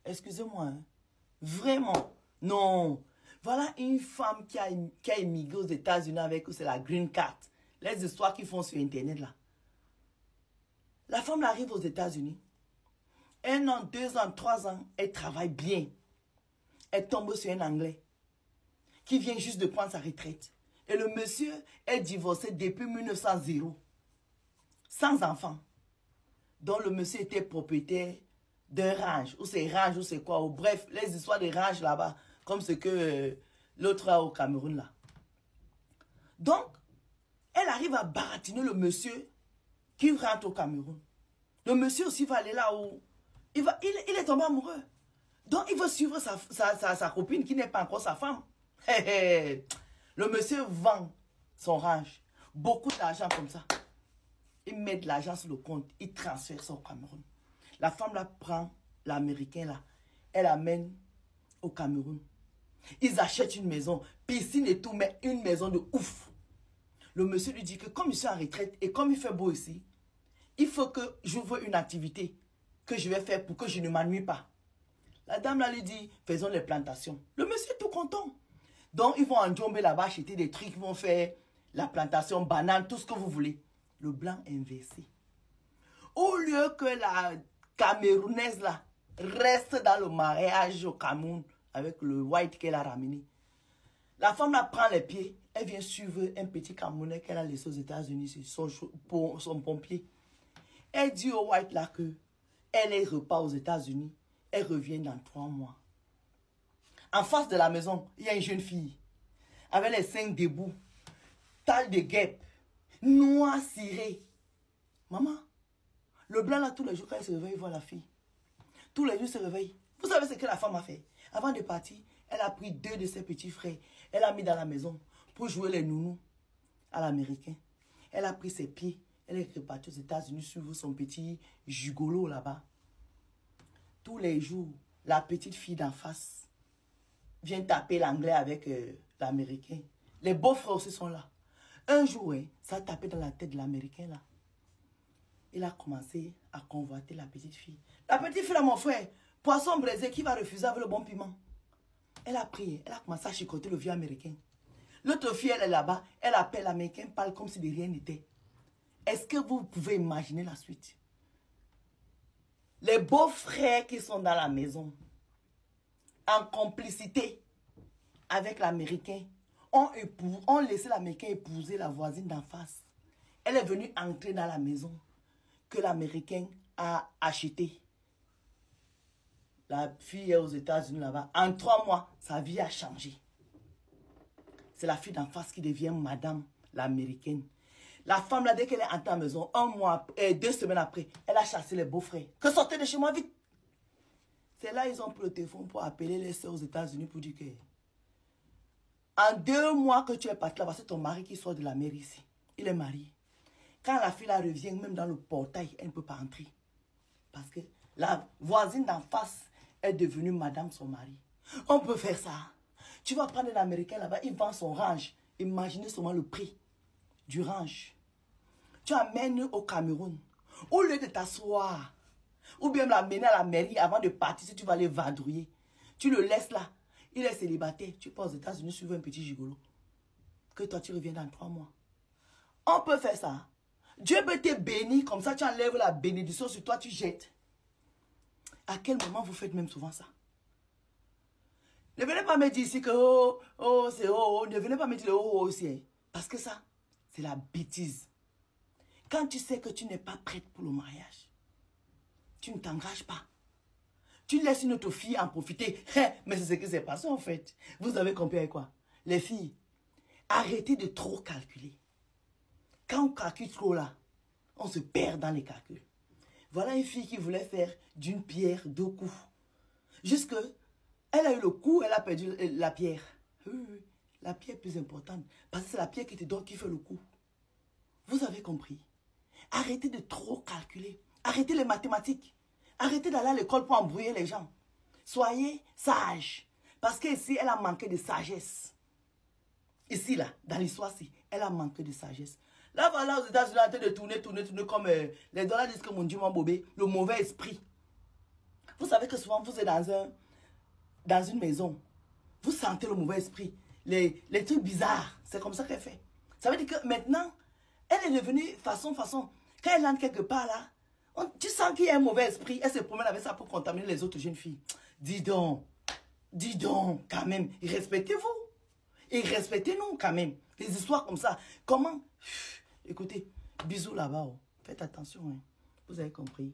Excusez-moi, hein. Vraiment. Non. Voilà une femme qui a émigré aux États-Unis avec eux, c'est la green card. Les histoires qu'ils font sur Internet là. La femme arrive aux États-Unis. 1 an, 2 ans, 3 ans, elle travaille bien. Elle tombe sur un Anglais qui vient juste de prendre sa retraite. Et le monsieur est divorcé depuis 1900, sans enfant. Donc le monsieur était propriétaire d'un ranch, ou c'est ranch, ou c'est quoi, ou bref, les histoires de ranch là-bas, comme ce que l'autre a au Cameroun là. Donc, elle arrive à baratiner le monsieur qui rentre au Cameroun. Le monsieur aussi va aller là où il est tombé amoureux. Donc, il veut suivre sa copine qui n'est pas encore sa femme. Le monsieur vend son ranch. Beaucoup d'argent comme ça. Il met de l'argent sur le compte. Il transfère ça au Cameroun. La femme là prend l'américain là. Elle amène au Cameroun. Ils achètent une maison. Piscine et tout, mais une maison de ouf. Le monsieur lui dit que comme je suis en retraite et comme il fait beau ici, il faut que j'ouvre une activité que je vais faire pour que je ne m'ennuie pas. La dame là lui dit, faisons les plantations. Le monsieur est tout content. Donc, ils vont en Djombe là-bas acheter des trucs, ils vont faire la plantation, banane, tout ce que vous voulez. Le blanc inversé. Au lieu que la Camerounaise là reste dans le mariage au Cameroun avec le white qu'elle a ramené, la femme là prend les pieds, elle vient suivre un petit Camerounais qu'elle a laissé aux États-Unis, son pompier. Elle dit au white là que elle repart aux États-Unis, elle revient dans 3 mois. En face de la maison, il y a une jeune fille avec les seins debout, taille de guêpe, noir ciré. Maman, le blanc là, tous les jours, quand il se réveille, il voit la fille. Tous les jours, il se réveille. Vous savez ce que la femme a fait? Avant de partir, elle a pris 2 de ses petits frères. Elle a mis dans la maison pour jouer les nounous à l'américain. Elle a pris ses pieds. Elle est repartie aux États-Unis suivre son petit gigolo là-bas. Tous les jours, la petite fille d'en face vient taper l'anglais avec l'américain. Les beaux-frères aussi sont là. Un jour, ça a tapé dans la tête de l'américain là. Il a commencé à convoiter la petite fille. La petite fille là, mon frère, poisson braisé qui va refuser avec le bon piment. Elle a pris, elle a commencé à chicoter le vieux américain. L'autre fille, elle est là-bas, elle appelle l'américain, parle comme si de rien n'était. Est-ce que vous pouvez imaginer la suite? Les beaux-frères qui sont dans la maison, en complicité avec l'américain, ont laissé l'américain épouser la voisine d'en face. Elle est venue entrer dans la maison que l'américain a achetée. La fille est aux États-Unis là-bas. En 3 mois, sa vie a changé. C'est la fille d'en face qui devient madame, l'américaine. La femme là, dès qu'elle est entrée à la maison, 1 mois, 2 semaines après, elle a chassé les beaux-frères. Que sortez de chez moi vite. C'est là ils ont pris le téléphone pour appeler les soeurs aux États-Unis pour dire que en 2 mois que tu es parti là-bas, c'est ton mari qui sort de la mairie ici. Il est marié. Quand la fille là revient, même dans le portail, elle ne peut pas entrer. Parce que la voisine d'en face est devenue madame son mari. On peut faire ça. Tu vas prendre un Américain là-bas, il vend son ranch. Imaginez seulement le prix du ranch. Tu amènes au Cameroun. Au lieu de t'asseoir, ou bien l'amener à la mairie avant de partir, si tu vas aller vadrouiller, tu le laisses là. Il est célibataire. Tu pars aux États-Unis suivre un petit gigolo. Que toi, tu reviens dans 3 mois. On peut faire ça. Dieu peut te bénir, comme ça tu enlèves la bénédiction sur toi, tu jettes. À quel moment vous faites même souvent ça? Ne venez pas me dire ici que c'est ne venez pas me dire aussi. Hein. Parce que ça, c'est la bêtise. Quand tu sais que tu n'es pas prête pour le mariage, tu ne t'engages pas. Tu laisses une autre fille en profiter. Mais c'est ce qui s'est passé en fait. Vous avez compris avec quoi? Les filles, arrêtez de trop calculer. Quand on calcule trop là, on se perd dans les calculs. Voilà une fille qui voulait faire d'une pierre 2 coups. Jusque, elle a eu le coup, elle a perdu la pierre. Oui, la pierre plus importante. Parce que c'est la pierre qui te donne qui fait le coup. Vous avez compris? Arrêtez de trop calculer. Arrêtez les mathématiques. Arrêtez d'aller à l'école pour embrouiller les gens. Soyez sages. Parce qu'ici, elle a manqué de sagesse. Ici, là, dans l'histoire-ci, elle a manqué de sagesse. Là, voilà, aux États-Unis, en train de tourner comme les dollars disent que mon Dieu m'a bobé, le mauvais esprit. Vous savez que souvent, vous êtes dans une maison. Vous sentez le mauvais esprit. Les trucs bizarres. C'est comme ça qu'elle fait. Ça veut dire que maintenant, elle est devenue façon. Quand elle entre quelque part là, tu sens qu'il y a un mauvais esprit. Elle se promène avec ça pour contaminer les autres jeunes filles. Dis donc, quand même, respectez-vous. Et respectez-nous quand même. Des histoires comme ça. Comment? Écoutez, bisous là-bas. Oh. Faites attention. Hein. Vous avez compris.